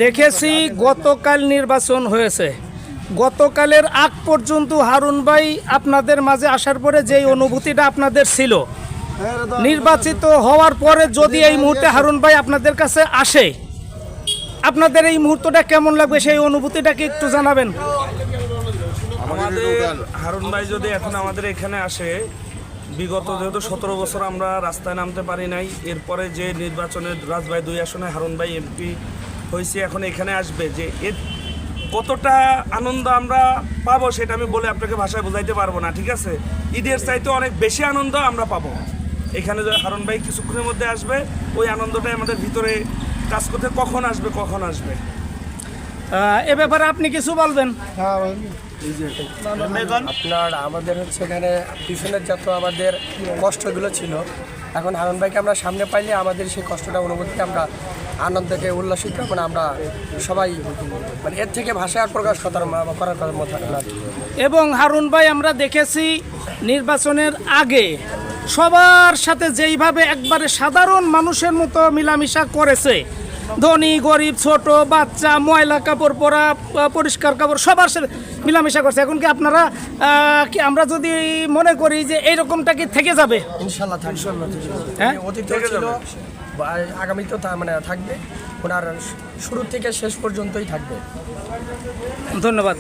দেখেছি গতকাল নির্বাচন হয়েছে, গতকালের আগ পর্যন্ত হারুন ভাই আপনাদের মাঝে আসার পরে যেই অনুভূতিটা আপনাদের ছিল, নির্বাচিত হওয়ার পরে যদি এই মুহূর্তে হারুন ভাই আপনাদের কাছে আসে, আপনাদের এই মুহূর্তটা কেমন লাগবে সেই অনুভূতিটা কি একটু জানাবেন? আমাদের হারুন ভাই যদি এখন আমাদের এখানে আসে, বিগত যেহেতু 17 বছর আমরা রাস্তায় নামতে পারি নাই, এরপরে যে নির্বাচনের রাজবাড়ী 2 আসনে হারুন ভাই এমপি হয়েছে, এখন এখানে আসবে, যে এর কতটা আনন্দ আমরা পাবো সেটা আমি বলে আপনাকে ভাষায় বোঝাইতে পারবো না। ঠিক আছে, ঈদের চাইতে অনেক বেশি আনন্দ আমরা পাবো এখানে। যে হারুন ভাই কিছুক্ষণের মধ্যে আসবে, ওই আনন্দটাই আমাদের ভিতরে কাজ করতে কখন আসবে। এ ব্যাপারে আপনি কিছু বলবেন? আপনার আমাদের হচ্ছে এখানে পিছনের যত আমাদের কষ্টগুলো ছিল, এখন হারুন ভাইকে আমরা সামনে পাইলে আমাদের সেই কষ্টটা অনুভূতি আমরা আনন্দকে উল্লাসিত, মানে আমরা সবাই মানে এর থেকে ভাষায় আর প্রকাশ করার মতো না। এবং হারুন ভাই আমরা দেখেছি নির্বাচনের আগে সবার সাথে যেইভাবে একবারে সাধারণ মানুষের মতো মিলামিশা করেছে, ধনী গরিব ছোট বাচ্চা, ময়লা কাপড় পরা পরিষ্কার কাপড় সবার সাথে মিলামিশা করছে। এখন কি আপনারা কি আমরা যদি মনে করি যে এইরকমটা কি থেকে যাবে? ইনশাল্লাহ থাকবে, হ্যাঁ অতীত ছিল, আগামীতেও মানে থাকবে, ওনার শুরু থেকে শেষ পর্যন্তই থাকবে। ধন্যবাদ।